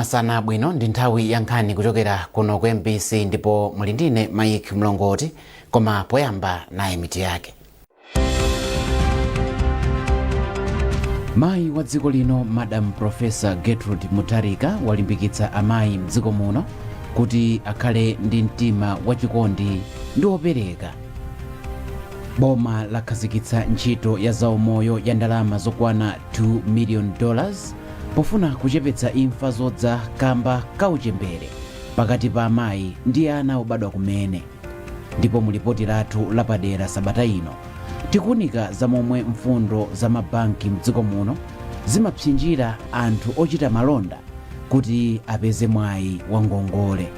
Masana bwino ndi nthawi ya nkhani kuchokera kuno ku MBC ndipo muli ndine Mike Mlongoti, koma poyamba naye miti yake. Mayi wa dziko lino Madam Professor Gertrude Mutharika walimbikitsa amayi mdziko muno kuti akhale ndi mtima wachikondi ndi wopereka. Boma lakhazikitsa ntchito ya zaumoyo ya ndalama zokwana $2 million pofuna kuchepetsa imfa zodza kamba kauchembere pakati pa amayi ndi ana obadwa kumene. Ndipo mulipoti lathu lapadera sabata ino tikuunika za momwe mfundo za mabanki mdziko muno zimapsinjira anthu ochita malonda kuti apeze mwayi wa ngongole.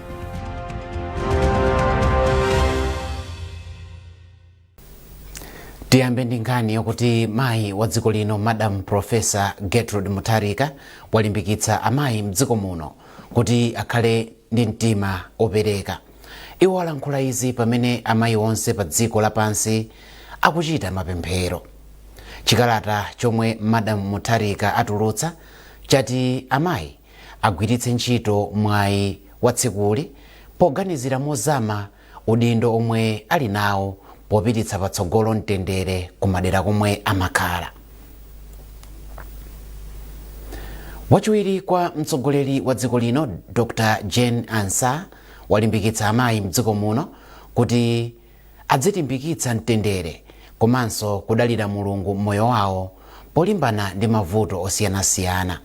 Tiyambe ndi nkhani yokuti mayi wa dziko lino Madam Professor Gertrude Mutharika walimbikitsa amayi mdziko muno kuti akhale ndi mtima opereka. Iwo alankhula izi pamene amayi onse pa dziko lapansi akuchita mapemphero. Chikalata chomwe Madam Mutharika atulutsa chati amayi agwiritse ntchito mwayi wa tsikuli poganizira mozama udindo omwe ali nawo popititsa patsogolo mtendere kumadera komwe amakhala. Wachiwiri kwa mtsogoleri wa dziko lino Dr. Jane Ansah walimbikitsa amayi mdziko muno kuti adzilimbikitsa mtendere komanso kudalira Mulungu mmoyo wawo polimbana ndi mavuto osiyanasiyana.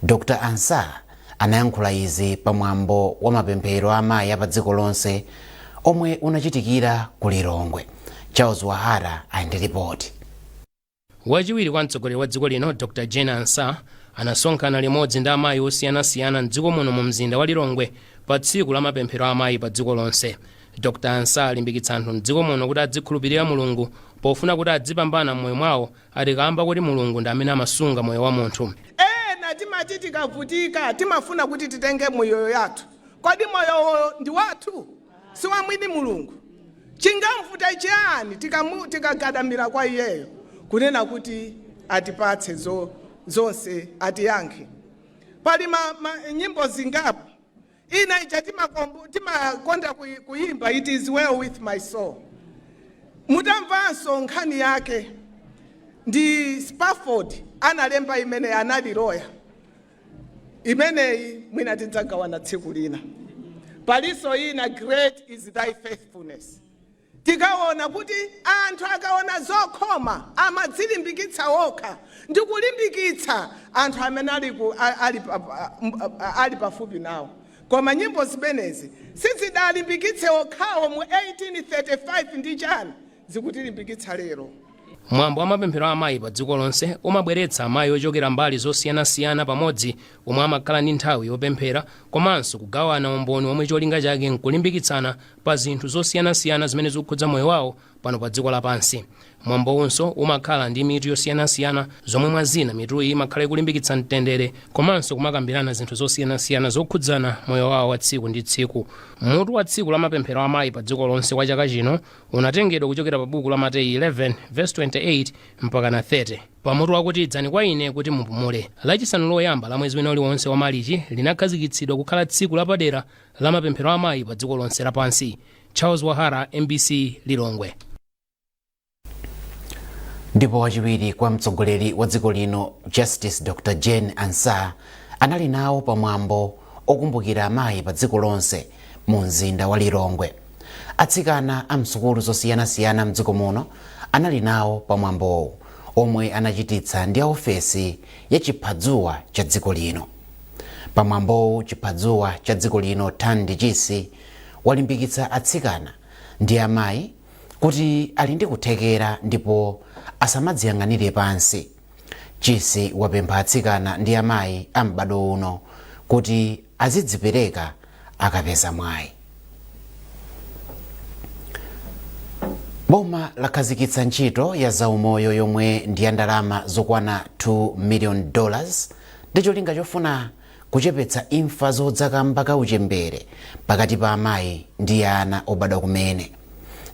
Dr. Ansah anayankhula izi pamwambo wa mapemphero a amayi a pa dziko lonse omwe unachitikira ku Lilongwe. Charles Wahara ayende ripoti. Wachiwiri kwa mtsogoleri wa dziko lino Dr. Jane Ansah anasonkhana limodzi ndi amayi osiyanasiyana mdziko muno mu mzinda wa Lilongwe pa tsiku la mapemphero a amayi pa dziko lonse. Dr. Ansah alimbikitsa anthu mdziko muno kuti adzikhulupirira Mulungu pofuna kuti adzipambana mmoyo mwawo atikamba kuti Mulungu ndi amene amasunga moyo wa munthu. Timati tikavutika timafuna kuti titenge moyo yathu. Kodi moyo ndi wathu? Si wa mwini Mulungu. Chingamvuta chiyani tikagadamira kwa iyeyo kunena kuti atipatse zonse atiyankhe. Pali nyimbo zingapo ina ija timakonda kuimba It is well with my soul. Mutamvanso nkhani yake ndi Spafford analemba imene anali lawyer. Imeneyi mwina tidzagawana tsiku lina. Paliso ina great is thy faithfulness. Tikaona kuti anthu akaona zokhoma amadzilimbikitsa okha ndi kulimbikitsa anthu amene ali pafupi nawo. Koma nyimbo zimenezi sizidalimbikitse okhawo mu 1835 ndi chani zikutilimbikitsa lero. Mwambo wa mapemphero a amayi pa dziko lonse umabweretsa amayi ochokera mbali zosiyanasiyana pamodzi omwe amakhala ndi nthawi yopemphera komanso kugawana umboni omwe cholinga chake nkulimbikitsana pa zinthu zosiyanasiyana zimene zikukhudza moyo wawo pano pa dziko lapansi. Mwambo unso umakhala ndi mitu yosiyanasiyana zomwe mwazina mitu iyi imakhala ikulimbikitsa mtendere komanso kumakambirana zinthu zosiyanasiyana zokhudzana moyo wawo wa tsiku ndi tsiku. Mutu wa tsiku la mapemphero a amayi pa dziko lonse kwa chaka chino unatengedwa kuchokera pa buku la Mateyu 11:28 mpaka na 30. Pamutu wakuti idzani kwa ine kuti mupumule. Lachisanu loyamba la mwezi wina uliwonse wa Marichi linakhazikitsidwa kukhala tsiku lapadera la mapemphero a amayi pa dziko lonse lapansi. Charles Wahara, MBC, Lilongwe. Ndipo wachiwiri kwa mtsogoleri wa dziko lino Justice Dr. Jane Ansah anali nawo pamwambo okumbukira amayi pa dziko lonse mu mzinda wa Lilongwe. Atsikana a msukulu zosiyanasiyana mdziko muno anali nawo pamwambo omwe anachititsa ndi ofesi ya chiphadzuwa cha dziko lino. Pamwambo chiphadzuwa cha dziko lino Thandi Chisi walimbikitsa atsikana ndi amayi kuti ali ndi kuthekera ndipo asamadziyang'anire pansi. Chisi wapempha atsikana ndi amayi a m'bado uno kuti azidzipereka akapeza mwayi. Boma lakhazikitsa ntchito ya zaumoyo yomwe ndi ya ndalama zokwana $2 million ndi cholinga chofuna kuchepetsa imfa zodza kamba kauchembere pakati pa amayi ndi ana obadwa kumene.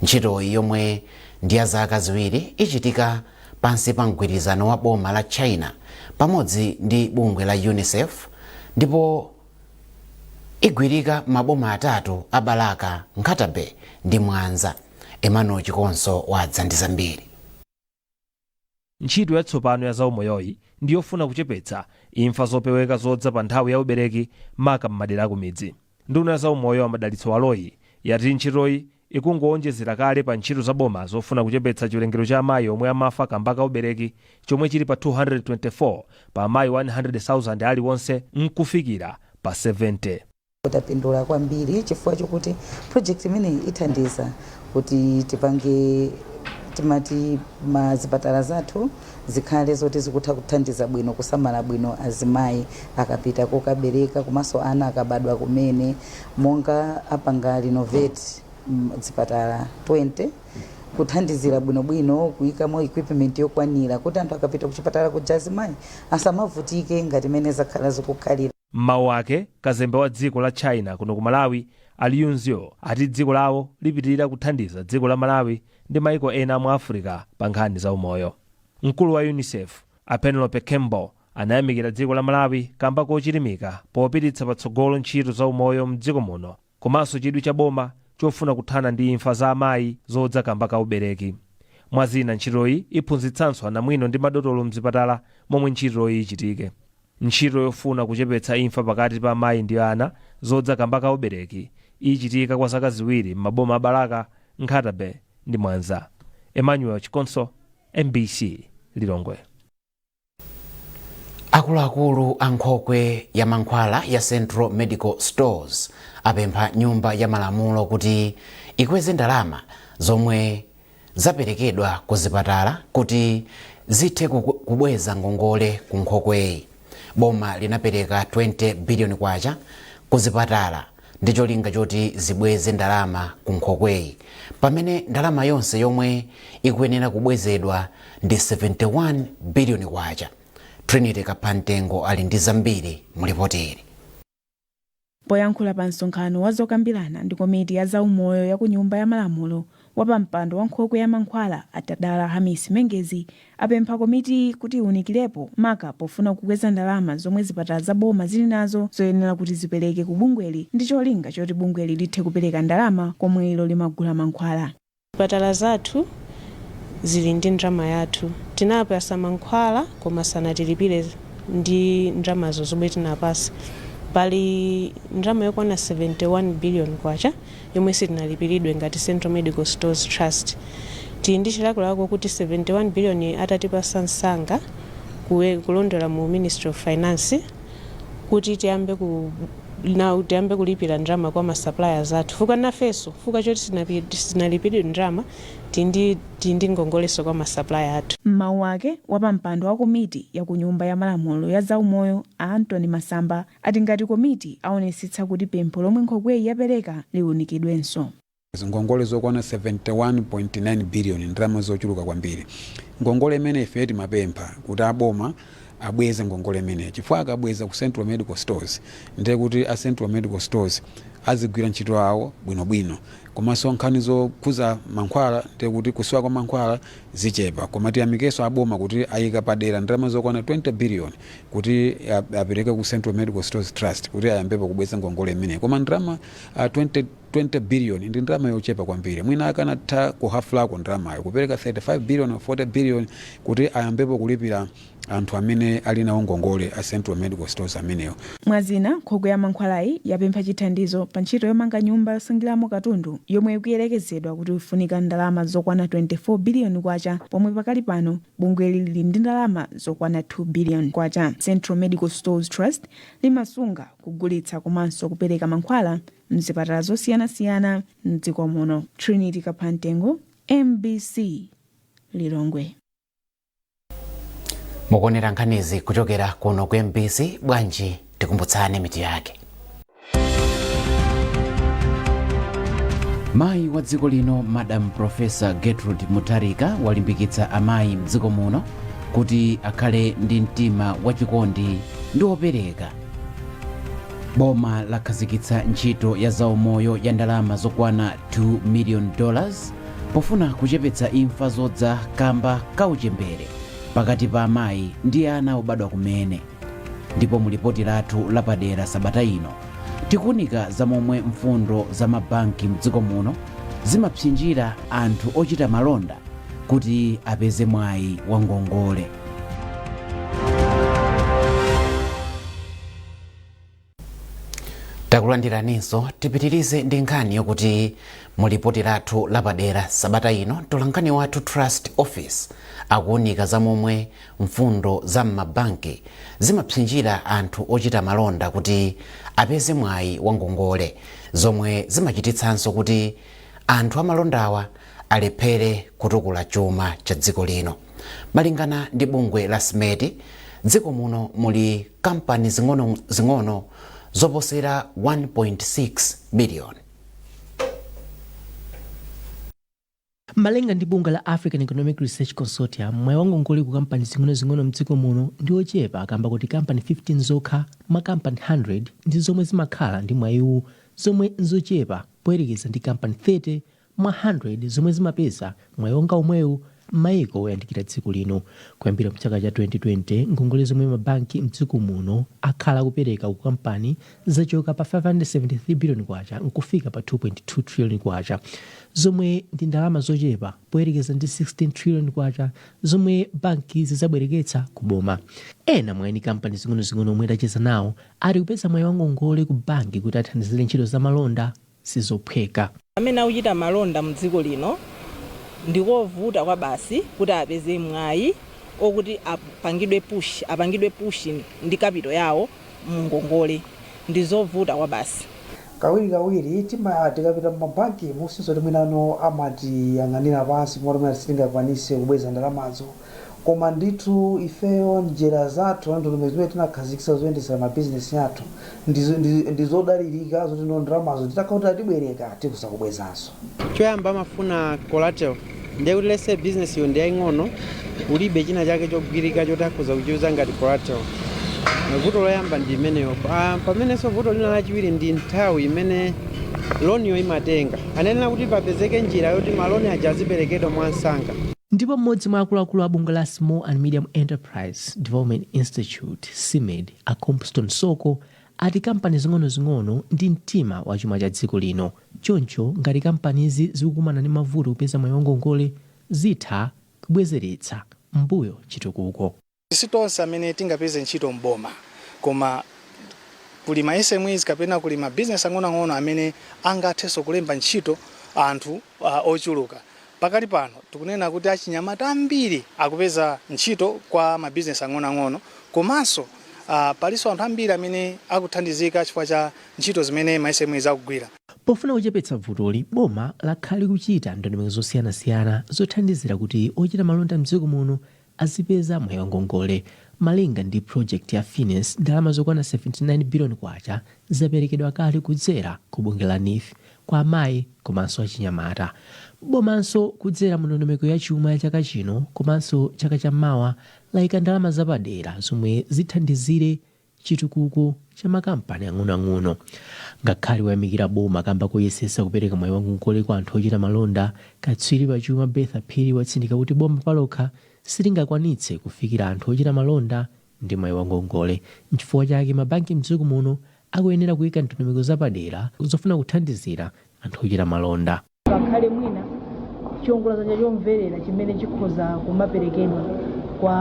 Ntchitoyi yomwe ndi ya zaka ziwiri ichitika pansi pa mgwirizano wa boma la China pamodzi ndi bungwe la UNICEF ndipo igwirika maboma atatu a Balaka, Nkatabe ndi Mwanza. Emmanuel Chikonso wadza ndi zambiri. Ntchito yatsopano ya zaumoyoyi ndiyofuna kuchepetsa imfa zopeweka zodza pa nthawi ya ubereki maka m'madera akumidzi. Nduna ya zaumoyo Madalitso Waloyi yati ntchitoyi ikungowonjezera kale pa ntchito za boma zofuna kuchepetsa chiwerengero cha amayi omwe amafa kamba ka ubereki chomwe chili pa 224 pa amayi 100,000 aliwonse nkufikira pa 70. Tapindula kwambiri chifukwa chokuti project imeneyi ithandiza kuti tipange timati mazipatala zathu zikhale zoti zikutha kuthandiza bwino kusamala bwino azimayi akapita kokabereka komanso ana akabadwa kumene monga apanga renovate zipatala 20 kuthandizira bwinobwino kuyikamo equipment yokwanira kuti anthu akapita kuchipatala kuja azimayi asamavutike ngati mene zakhala zikukhalira. Mawu ake kazembe wa dziko la China kuno ku Malawi Ali Yunzio ati dziko lawo lipitirira kuthandiza dziko la Malawi ndi maiko ena mu Africa pa nkhani za umoyo. Mkulu wa UNICEF Penelope Campbell anayamikira dziko la Malawi kamba kochilimika popititsa patsogolo ntchito za umoyo mdziko muno komanso chidwi cha boma chofuna kuthana ndi imfa za amayi zodza kamba ka ubereki. Mwazina ntchitoyi iphunzitsanso anamwino ndi madotolo mzipatala momwe ntchitoyi ichitike. Ntchito yofuna kuchepetsa imfa pakati pa amayi ndi ana zodza kamba ka ubereki ichitika kwa zaka ziwiri m'maboma a Balaka, Nkatabe ndi Mwanza. Emmanuel Chikonso, MBC Lilongwe. Akuluakulu ankhokwe ya mankhwala ya Central Medical Stores apempha nyumba ya malamulo kuti ikweze ndalama zomwe zaperekedwa ku zipatala kuti zithe kubweza ngongole ku nkhokweyi. Boma linapereka 20 billion kwacha ku zipatala ndi cholinga choti zibweze ndalama ku nkhokweyi, pamene ndalama yonse yomwe ikuyenera kubwezedwa ndi 71 billion kwacha. Trinity Kapantengo ali ndi zambiri mu ripoti. Poyankhula pa msonkhano wa zokambirana ndi komiti ya zaumoyo ya ku nyumba ya malamulo wa pampando wa nkhokwe ya mankhwala Atadala Hamisi Mengezi apempha komiti kuti iwunikirepo maka pofuna kukweza ndalama zomwe zipatala za boma zili nazo zoyenera kuti zipereke ku bungweli ndi cholinga choti bungweli lithe kupereka ndalama komwe ilo limagula mankhwala. Zipatala zathu zili ndi ndrama yathu, tinapasa mankhwala koma sanatilipire ndi ndramazo zomwe tinapasa. Pali ndrama yokwana 71 billion kwacha yomwe sitinalipiridwe ngati Central Medical Stores Trust. Ndi chilakolako kuti 71 billion atatipasa msanga kulondola mu Ministry of Finance kuti tiyambe kulipira ndrama kwa suppliers athu. Fuka nafeso fuka choti sinalipire ndrama tindi ngongoleso kwa supplier athu. Mawu ake wa pampando wa komiti ya ku nyumba ya malamulo ya zaumoyo Anthony Masamba ati ngati komiti aonetsetsa kuti pempho lomwe nkhokweyi yapereka liwunikidwenso. Ngongole zokwana 71.9 billion ndrama zochuluka kwambiri. Ngongole imene ife timapempha kuti aboma abweze ngongole imene chifukwa akabweza ku Central Medical Stores ndiye kuti a Central Medical Stores azigwira ntchito yawo bwinobwino, komanso nkhani zokhuza mankhwala ndiye kuti kusowa kwa mankhwala zichepa, koma tiyamikeso aboma kuti ayika padera ndalama zokwana 20 billion kuti apereke ku Central Medical Stores Trust kuti ayambepo kubweza ngongole imene. Koma ndalama 20 billion ndi ndalama yochepa kwambiri. Mwina akanatha kuhafulako ndalamayo kupereka 35 billion 40 billion kuti ayambepo kulipira anthu amene ali nawo ngongole a Central Medical Stores ameneyo. Mwazina nkhokwe ya mankhwalayi yapempha chithandizo pa ntchito yomanga nyumba yosungiramo katundu yomwe ikuyerekezedwa kuti ifunika ndalama zokwana 24 billion kwacha, pomwe pakali pano bungweli lili ndi ndalama zokwana 2 billion kwacha. Central Medical Stores Trust limasunga kugulitsa komanso kupereka mankhwala mzipatala zosiyanasiyana mdziko muno. Trinity Kapantengo, MBC Lilongwe. Mukonera nkhanizi kuchokera kuno ku MBC. Bwanji tikumbutsane mitu yake. Mayi wa dziko lino Madam Professor Gertrude Mutharika walimbikitsa amayi mdziko muno kuti akhale ndi mtima wachikondi ndi wopereka. Boma lakhazikitsa ntchito ya zaumoyo ya ndalama zokwana $2 million pofuna kuchepetsa imfa zodza kamba kauchembere pakati pa amayi ndi ana obadwa kumene. Ndipo mulipoti lathu lapadera sabata ino tikuunika za momwe mfundo za mabanki mdziko muno zimapsinjira anthu ochita malonda kuti apeze mwayi wa ngongole. takulandiraninso tipitirize ndi nkhani yokuti mulipoti lathu lapadera sabata ino mtolankhani wathu Trust Office akuunika za momwe mfundo za m'mabanki zimapsinjira anthu ochita malonda kuti apeze mwayi wa ngongole, zomwe zimachititsanso kuti anthu amalondawa alephere kutukula chuma cha dziko lino. Malingana ndi bungwe la SMED, dziko muno muli kampani zing'ono zoposera 1.6 billion. Malinga ndi bungwe la African Economic Research Consortium, mwayi wa ngongole ku kampani zing'ono mdziko muno ndi ochepa kamba kuti kampani 15 zokha mwa kampani 100 ndi zomwe zimakhala ndi mwayiwu, zomwe nzochepa poyerekeza ndi kampani 30 mwa 100 zomwe zimapeza mwayi wonga omwewu m'mayiko oyandikira dziko lino. Kuyambira mchaka cha 2020 ngongole zomwe mabanki mdziko muno akhala kupereka ku kampani zachoka pa 573 billion kwacha nkufika pa 2.2 trillion kwacha, zomwe ndi ndalama zochepa poyerekeza ndi 16 trillion kwacha zomwe banki zizabwereketsa ku boma. Ena mwa kampani zing'ono omwe tacheza nawo ali kupeza mwayi wa ngongole ku banki kuti athandizire ntchito za malonda sizophweka. Amene akuchita malonda mdziko lino ndikovuta kwa basi kuti apeze mwayi okuti apangidwe push ndi kapito yawo mngongole, ndizovuta kwa basi. Kawiri tikapita m'mabanki musinso limwinano amatiyang'anira pansi moti sitingakwanise kubweza ndalamazo, koma ndithu ifeyo njira zathu ndondomeko zimene tinakhazikitsa zoyendetsera mabizinesi athu ndizodalirika zoti ndalamazo titakauta tibwereka tikusakubwezanso. Choyamba amafuna collateral, ndiye kuti lese business yo ndi yaying'ono ulibe china chake chogwirika chotakhuza kuchiuza ngati collateral. Vuto loyamba ndi imeneyo. Pamenenso vuto lina lachiwiri ndi nthawi imene loan yo imatenga. Anenera kuti papezeke njira yoti maloni aja aziperekedwa mwansanga. Ndipo mmodzi mwa akuluakulu a bungwe la Small and Medium Enterprise Development Institute SMED, a Compston Soko, ati kampani zing'ono ndi mtima wa chuma cha dziko lino. Choncho ngati kampanizi zikukumana ndi mavuto kupeza mwayi wa ngongole zitha kubwezeretsa mbuyo chitukuko. Sitonse amene tingapeze ntchito mboma, koma kuli ma SMEs kapena kuli ma business ang'ono amene angathenso kulemba ntchito anthu ochuluka. Pakali pano tikunena kuti achinyamata ambiri akupeza ntchito kwa ma business ang'ono, komanso palinso anthu ambiri amene akuthandizika chifukwa cha ntchito zimene ma SMEs akugwira. Pofuna kuchepetsa vutoli, boma lakhala kuchita ndondomeko zosiyanasiyana zothandizira kuti ochita malonda mdziko muno azipeza mwayi wa ngongole. Malinga ndi project ya Finance, ndalama zokwana 79 billion kwacha zaperekedwa kale kudzera ku bungwe la NIF kwa amayi komanso achinyamata. Bomanso kudzera mu ndondomeko ya chuma ya chaka chino komanso chaka chammawa layika ndalama zapadera zomwe zithandizire chitukuko cha makampani ang'onoang'ono. Ngakhale wayamikira boma kamba koyesesa kupereka mwayi wa ngongole kwa anthu ochita malonda, katswiri pa chuma Betha Phiri watsindika kuti boma palokha silingakwanitse kufikira anthu ochita malonda ndi mwayi wa ngongole. N'chifukwa chake mabanki mdziko muno akuyenera kuyika ndondomeko zapadera zofuna kuthandizira anthu ochita malonda. Ngakhale mwina chiongoloza chomverera chimene chikhoza kumaperekedwa kwa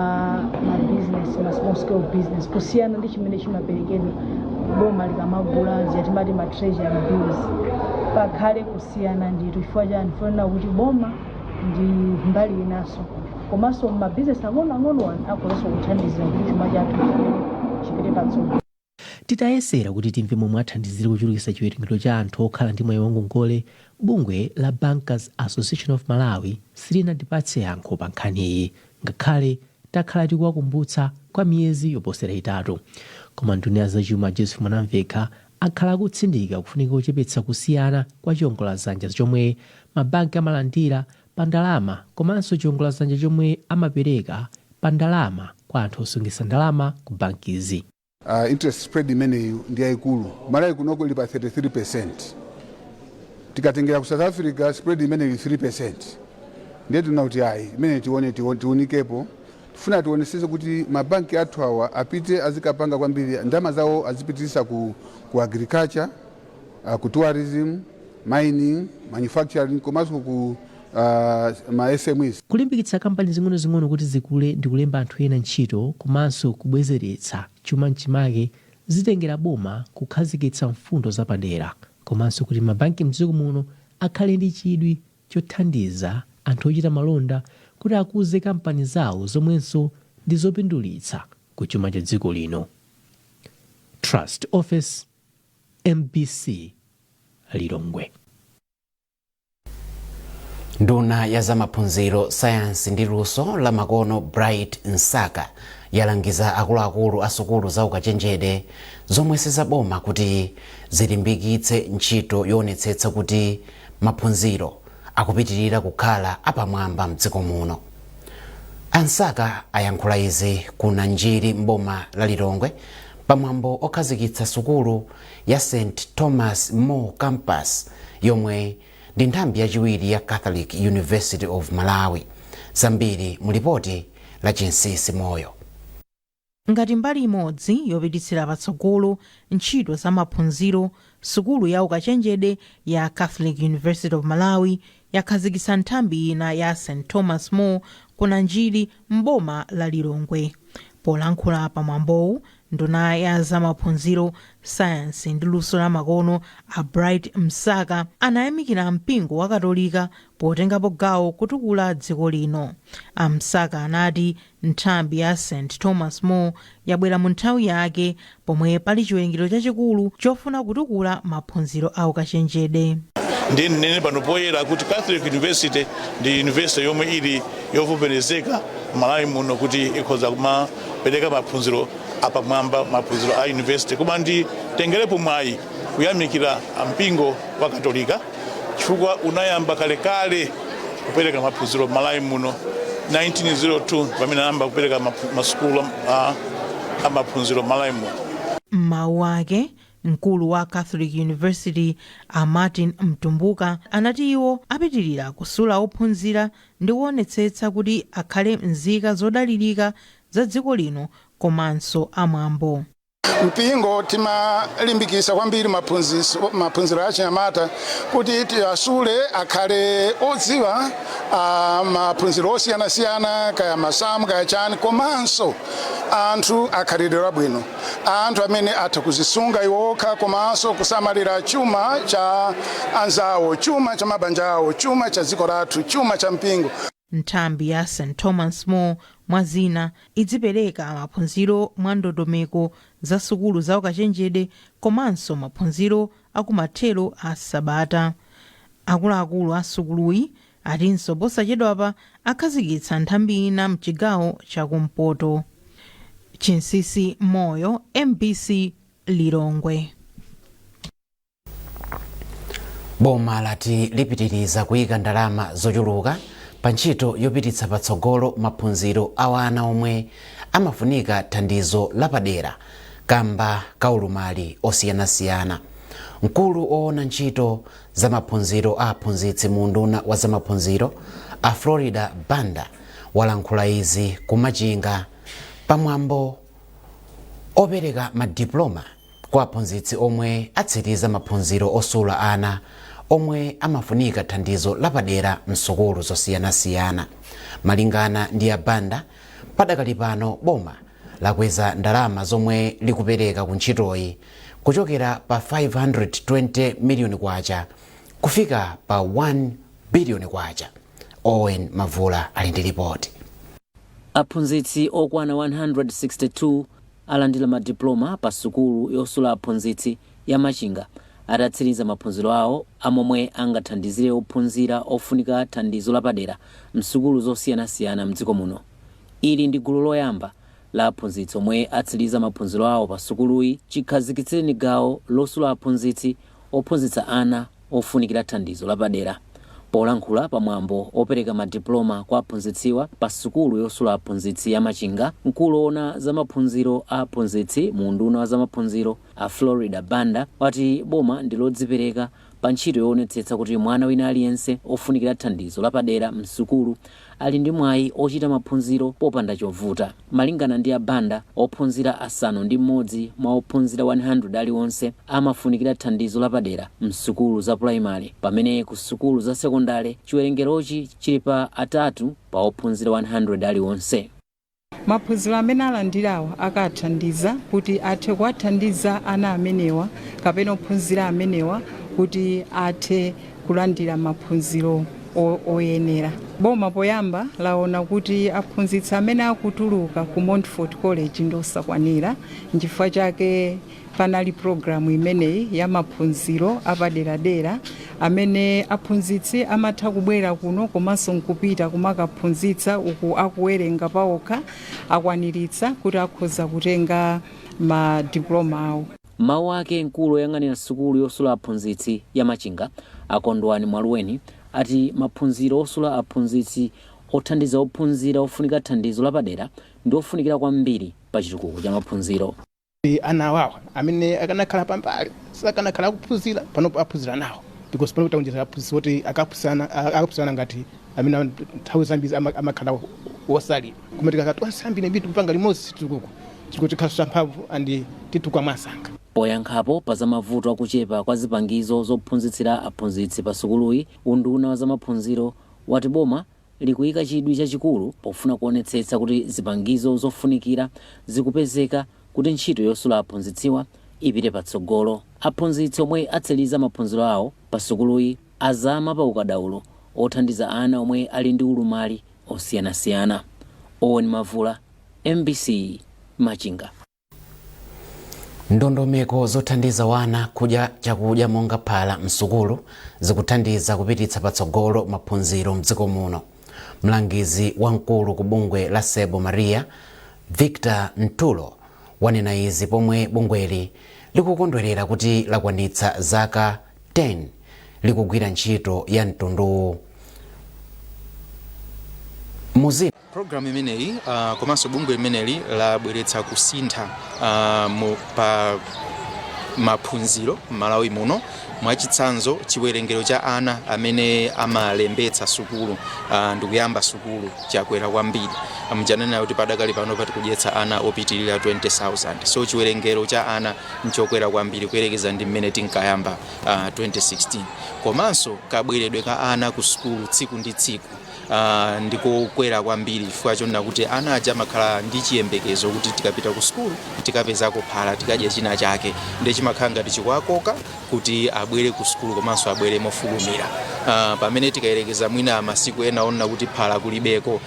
ma business, ma small scale business kusiyana ndi chimene chimaperekedwa boma likamagula ziyatimati ma treasury bills, pakhale kusiyana ndithu. Chifukwa chani funa kuti boma ndi mbali inaso komanso ma business ang'ono akhoza kuthandizira kuti chuma chathu chipite patsogolo. Titayesera kuti timve momwe athandizire kuchulukitsa chiwerengero cha anthu okhala ndi mwayi wa ngongole, bungwe la Bankers Association of Malawi silinatipatse yankho pa nkhaniyi, ngakhale takhala tikuwakumbutsa kwa miyezi yoposera itatu. Koma nduna zachuma Joseph Mwanamveka akhala akutsindika kufunika kuchepetsa kusiyana kwa chiongolazanja chomwe mabanki amalandira pa ndalama komanso chiongolazanja chomwe amapereka pa ndalama kwa anthu osungitsa ndalama ku bankizi. Interest spread imene ndi yayikulu. Malawi kunoko ili pa 33%. Tikatengera ku South Africa spread imene ili 3%. Ndiye tuna kuti imene tionikepo funa tioneseze kuti mabanki athu awa apite azikapanga kwambiri ndalama zawo azipitirisa ku agriculture, ku tourism, mining, manufacturing komanso ku ma SMEs. Kulimbikitsa kampani zing'ono kuti zikule ndi kulemba anthu ena ntchito komanso kubwezeretsa chuma mchimake zitengera boma kukhazikitsa mfundo zapadera komanso kuti mabanki mdziko muno akhale ndi chidwi chothandiza anthu ochita malonda kuti akuze kampani zawo zomwenso ndi zopindulitsa ku chuma cha dziko lino. Trust Office, MBC, Lilongwe. Nduna ya zamaphunziro, sayansi ndi luso la makono Bright Nsaka yalangiza akuluakulu a sukulu za ukachenjede zomwe sizaboma kuti zilimbikitse ntchito yoonetsetsa kuti maphunziro akupitirira kukhala apamwamba mdziko muno. Ansaka ayankhula izi kuna njiri mboma la Lilongwe pamwambo okhazikitsa sukulu ya St. Thomas More Campus yomwe ndi nthambi yachiwiri ya Catholic University of Malawi. Zambiri mulipoti la Chinsisi Moyo. Ngati mbali imodzi yopititsira patsogolo ntchito za maphunziro, sukulu ya ukachenjede ya Catholic University of Malawi yakhazikitsa nthambi ina ya St. Thomas More kuna njiri mboma la Lilongwe. Polankhula pamwambowu, nduna ya zamaphunziro, sayansi ndi luso la makono a Bright Nsaka anayamikira mpingo wa Katolika potengapo gawo kutukula dziko lino. Nsaka anati nthambi ya St. Thomas More yabwera mu nthawi yake pomwe pali chiwerengero chachikulu chofuna kutukula maphunziro a ukachenjede. Ndi nene pano poyera kuti Catholic University ndi university yomwe ili yovomerezeka Malawi muno kuti ikhoza kumapereka maphunziro apamwamba, maphunziro a university. Koma ndi tengerepo mwayi kuyamikira mpingo wa Katolika chifukwa unayamba kalekale kupereka maphunziro Malawi muno 1902 pamene anayamba kupereka masukulu a maphunziro Malawi muno. Mawu ake mkulu wa Catholic University a Martin Mtumbuka anati iwo apitirira kusula ophunzira ndi kuonetsetsa kuti akhale nzika zodalirika za dziko lino komanso amwambo. Mpingo timalimbikisa kwambiri maphunziro a Chinyamata kuti tiyasule akhale odziwa maphunziro osiyana-siyana kaya masamu kaya chani komanso anthu akhalidwe labwino, anthu amene atha kuzisunga iwokha komanso kusamalira chuma cha anzawo, chuma cha mabanja awo, chuma cha dziko lathu, chuma cha mpingo. Nthambi ya St. Thomas More mwazina idzipereka maphunziro mwa ndondomeko za sukulu za ukachenjede komanso maphunziro akumathero a Sabata. Akuluakulu a sukuluyi atinso posachedwapa akhazikitsa nthambi ina mchigawo chakumpoto. Chinsisi Moyo, MBC, Lilongwe. Boma lati lipitiriza kuyika ndalama zochuluka pa ntchito yopititsa patsogolo maphunziro a wana omwe amafunika thandizo lapadera kamba kaulumali osiyanasiyana. Mkulu oona ntchito za maphunziro a aphunzitsi mu nduna wa zamaphunziro a Florida Banda walankhula izi kumachinga pamwambo opereka madiploma kwa aphunzitsi omwe atsiriza maphunziro osula ana omwe amafunika thandizo lapadera msukulu zosiyanasiyana. Malingana ndi Banda, padakali pano boma lakweza ndalama zomwe likupereka ku ntchitoyi kuchokera pa 520 miliyoni kwacha kufika pa 1 biliyoni kwacha. Owen Mavula ali ndi ripoti. Aphunzitsi okwana 162 alandira madiploma pa sukulu yosula aphunzitsi ya Machinga adatsiriza maphunziro awo amomwe angathandizire ophunzira ofunika thandizo lapadera msukulu zosiyanasiyana mdziko muno. Ili ndi gulu loyamba la aphunzitsi omwe atsiriza maphunziro awo pa sukuluyi chikhazikitsireni gawo losula aphunzitsi ophunzitsa ana ofunikira thandizo lapadera. Polankhula pamwambo opereka madiploma kwa aphunzitsiwa pa sukulu yosula aphunzitsi ya Machinga, mkulu oona za maphunziro a aphunzitsi mu nduna wa zamaphunziro a Florida Banda wati boma ndilodzipereka pa ntchito yoonetsetsa kuti mwana wina aliyense ofunikira thandizo lapadera msukulu ali ndi mwayi ochita maphunziro popanda chovuta. Malingana ndi abanda, ophunzira asanu ndi mmodzi mwa ophunzira 100 aliwonse amafunikira thandizo lapadera msukulu za primary, pamene ku sukulu za sekondale chiwerengerochi chili pa atatu pa ophunzira 100 aliwonse. Maphunziro amene alandirawa akathandiza kuti athe kuwathandiza ana amenewa kapena ophunzira amenewa kuti athe kulandira maphunziro oyenera. Boma poyamba laona kuti aphunzitsi amene akutuluka ku Montfort College ndosakwanira, n'chifukwa chake panali programu imeneyi ya maphunziro apaderadera amene aphunzitsi amatha kubwera kuno komanso nkupita kumakaphunzitsa uku akuwerenga pawokha akwaniritsa kuti akhoza kutenga madiploma awo. Mawu ake mkulu oyang'anira sukulu yosula aphunzitsi ya Machinga, Akondwani Mwaluweni, ati maphunziro osula aphunzitsi othandiza ophunzira ofunika thandizo lapadera ndi ofunikira kwambiri pa chitukuko cha maphunziro. Ana awawa amene akanakhala pambali sakanakhala kuphunzira panopo aphunzira nawo, because panopo taonjeza aphunzitsi kuti akapusana ngati amene nthawi zambiri amakhala osalira. Koma tikakati ansambire bitu kupanga limodzi chitukuko chikuti khaso mphamvu andi tituka mwasanga. Poyankhapo pa zamavuto akuchepa kwa zipangizo zophunzitsira aphunzitsi pa sukuluyi, unduna wa zamaphunziro wati boma likuyika chidwi chachikulu pofuna kuonetsetsa kuti zipangizo zofunikira zikupezeka kuti ntchito yosula aphunzitsiwa ipite patsogolo. Aphunzitsi omwe atseliza maphunziro awo pa sukuluyi azama pa ukadaulo othandiza ana omwe ali ndi ulumali osiyanasiyana. Owen Mavula, MBC, Machinga. Ndondomeko zothandiza wana kudya chakudya monga phala msukulu zikuthandiza kupititsa patsogolo maphunziro mdziko muno. Mlangizi wamkulu ku bungwe la Sebo Maria, Victor Ntulo, wanena izi pomwe bungweli likukondwerera kuti lakwanitsa zaka 10 likugwira ntchito ya mtundu muzi. Program imeneyi komanso bungwe limeneli labweretsa kusintha pa maphunziro Malawi muno. Mwachitsanzo chiwerengero cha ana amene amalembetsa sukulu ndikuyamba sukulu chakwera kwambiri. Mjanena kuti padakali pano pati kudyetsa ana opitirira 20,000. So chiwerengero cha ana nchokwera kwambiri kuyerekeza ndi mmene tinkayamba 2016. Komanso kabweredwe ka ana ku sukulu tsiku ndi tsiku ndiko kwera kwambiri, chifukwa chonena kuti ana aja makhala ndi chiyembekezo kuti tikapita ku sukulu tikapezako phala tikadya china chake, ndi chimakhala ngati chikwakoka kuti abwere ku sukulu komanso abwere mofulumira. Pamene tikayerekeza mwina masiku ena ona kuti phala kulibeko,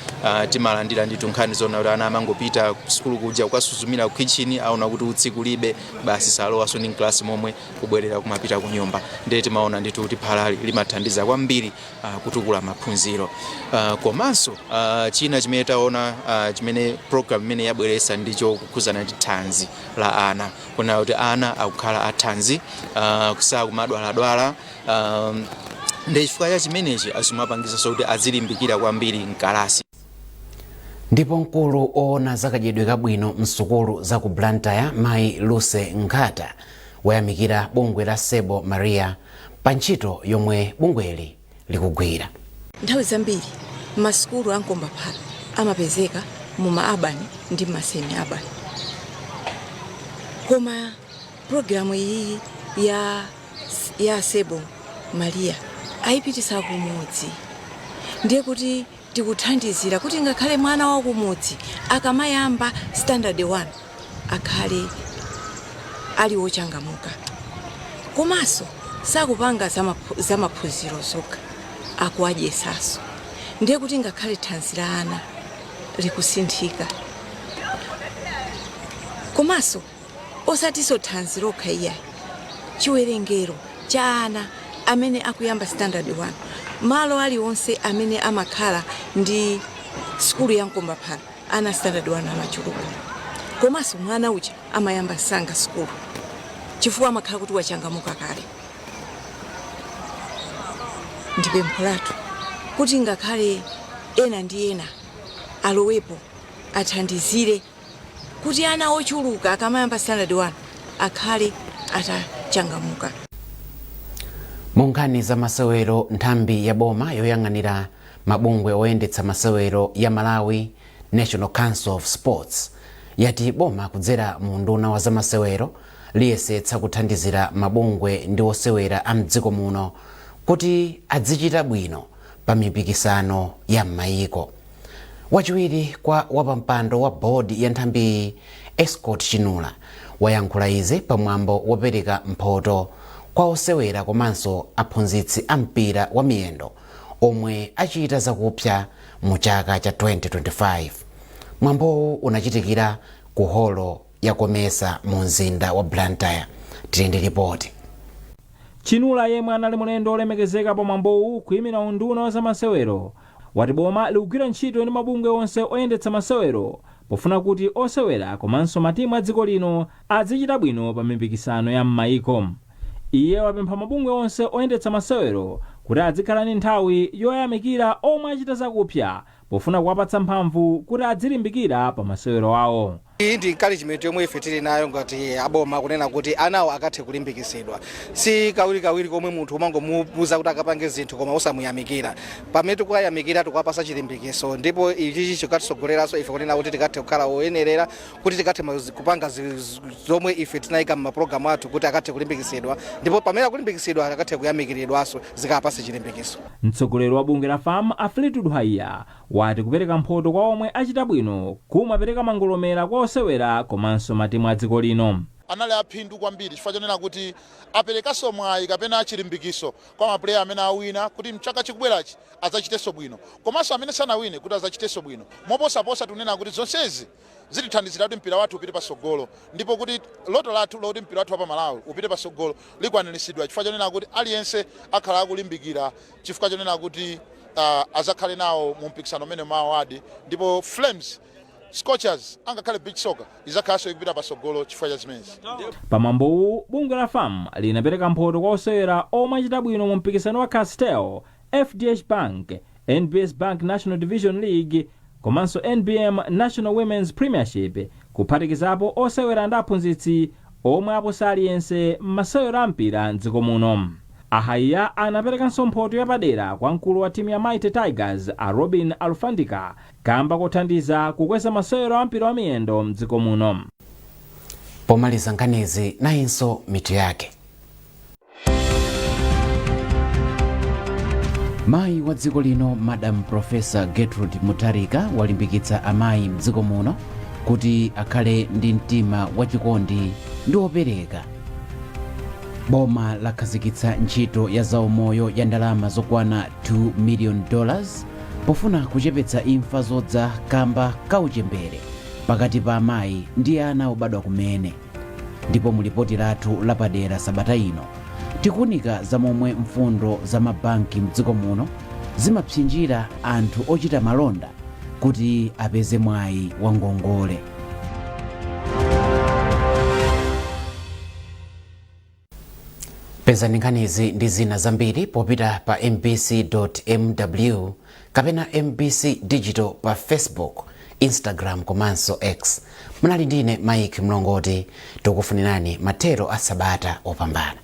timalandira ndi tunkhani zona kuti ana amangopita ku sukulu kuja kukasuzumira ku kitchen, aona kuti utsiku libe basi salowa so in class momwe kubwerera kumapita ku nyumba. Ndiye timaona ndithu kuti phala limathandiza kwambiri kutukula maphunziro. Komanso china chimene taona chimene program imene yabweretsa ndicho kukhuzana ndi thanzi la ana, kuna kuti ana akukhala athanzi kusakumadwaladwala, ndi chifukwa cha chimenechi azimapangisa so kuti azilimbikira kwambiri mkalasi. Ndipo mkulu oona zakadyedwe kabwino msukulu za ku Blantyre, Mayi Luce Nkhata, wayamikira bungwe la Sebo Maria pa ntchito yomwe bungweli likugwira. Nthawi zambiri masukulu ankomba phala amapezeka mu maabani ndi masemi abani, koma programu iyi ya Sebo Maria ayipitisa kumudzi, ndiye kuti tikuthandizira kuti ngakhale mwana wa kumudzi akamayamba standard 1 akhale ali ochangamuka. Komanso sakupanga za maphunziro zokha, akuadyesaso, ndiye kuti ngakhale thanzi la ana likusinthika. Komanso osatiso thanzi lokha iyayi, chiwerengero cha ana amene akuyamba standard 1 malo aliwonse amene amakhala ndi sukulu ya nkomba phala ana standard 1 amachuluka. Komanso mwana uja amayamba sanga sukulu chifukwa amakhala kuti wachangamuka kale. Ndipe mpolatu kuti ngakhale ena ndi ena alowepo athandizire kuti ana ochuluka akamayamba standard 1 akhale atachangamuka. Munkhani za masewero, nthambi ya boma yoyang'anira mabungwe oyendetsa masewero ya Malawi National Council of Sports yati boma kudzera mu nduna wa za masewero liyesetsa kuthandizira mabungwe ndi osewera a mdziko muno kuti adzichita bwino pa mipikisano ya m'mayiko. Wachiwiri kwa wapampando wa bodi ya nthambi Escort Chinula wayankhula izi pamwambo wopereka mphoto kwa osewera komanso aphunzitsi a mpira wa miyendo omwe achita zakupsa mu chaka cha 2025. Mwambowu unachitikira ku holo ya Komesa mu mzinda wa Blantyre. Tiyende ripoti. Chinula yemwe anali mulendo olemekezeka pa mwambowu kuyimira unduna wa za masewero wati boma likugwira ntchito ndi mabungwe onse oyendetsa masewero pofuna kuti osewera komanso matimu a dziko lino azichita bwino pa mipikisano ya m'mayiko. Iye wapempha mabungwe onse oyendetsa masewero kuti azikhala ndi nthawi yoyamikira omwe achita zakupsa pofuna kuwapatsa mphamvu kuti adzilimbikira pa masewero awo. Iyi ndi encouragement yomwe ife tili nayo ngati aboma kunena kuti anawo akathe kulimbikisidwa. Si kawiri komwe munthu umangomuuza kuti akapange zinthu koma osamuyamikira. Pamene tikuyamikira tikuwapasa chilimbikiso ndipo ichi chikatitsogoleranso ife kunena kuti tikathe kukhala oyenerera kuti tikathe kupanga zomwe ife tinayika m'mapulogalamu athu kuti akathe kulimbikisidwa ndipo pamene akulimbikisidwa akathe kuyamikiridwanso zikapase chilimbikiso. Mtsogoleri wa bungwe la FAM Afletu Haiya wati kupereka mphoto kwa omwe achita bwino kumapereka mangolomera kwa osewera komanso matimu a dziko lino. Anali aphindu kwambiri chifukwa chonena kuti aperekaso mwayi kapena chilimbikiso kwa mapuleya amene awina kuti mchaka chikubwerachi adzachitenso bwino komanso amene sanawine kuti adzachitenso bwino moposaposa tunena kuti zonsezi zitithandizira kuti mpira wathu upite pasogolo ndipo kuti loto lathu loti mpira wathu wa Malawi upite pasogolo likwaniritsidwa chifukwa chonena kuti aliyense akhala akulimbikira chifukwa chonena kuti azakhale nawo mu mpikisano umene mawadi ndipo Flames Scorchers angakhale beach soccer izakhaso ikupita pasogolo chifukwa cha zimezi. Pamwambowu bungwe la FAM linapereka mphoto kwa osewera omwe achita bwino mu mpikisano wa Castel, FDH Bank, NBS Bank National Division League komanso NBM National Women's Premiership kuphatikizapo osewera ndi aphunzitsi omwe aposa aliyense m'masewero a mpira m'dziko muno. Ahaiya anaperekanso mphoto yapadera kwa mkulu wa timu ya Mighty Tigers a Robin Alfandika kamba kothandiza kukweza masewero a mpira wa miyendo m'dziko muno. Pomaliza nkhanizi nayinso mitu yake. Mayi wa dziko lino Madam Professor Gertrude Mutharika walimbikitsa amayi m'dziko muno kuti akhale ndi mtima wachikondi ndi opereka. Boma lakhazikitsa ntchito ya zaumoyo ya ndalama zokwana $2 million pofuna kuchepetsa imfa zodza kamba kauchembere pakati pa amayi ndi ana obadwa kumene. Ndipo mulipoti lathu lapadera sabata ino tikunika za momwe mfundo za mabanki m'dziko muno zimapsinjira anthu ochita malonda kuti apeze mwayi wa ngongole. Pezani nkhanizi ndi zina zambiri popita pa mbc.mw kapena MBC Digital pa Facebook, Instagram komanso X. Munali ndine Mike Mlongoti, tikufunirani mathero a sabata opambana.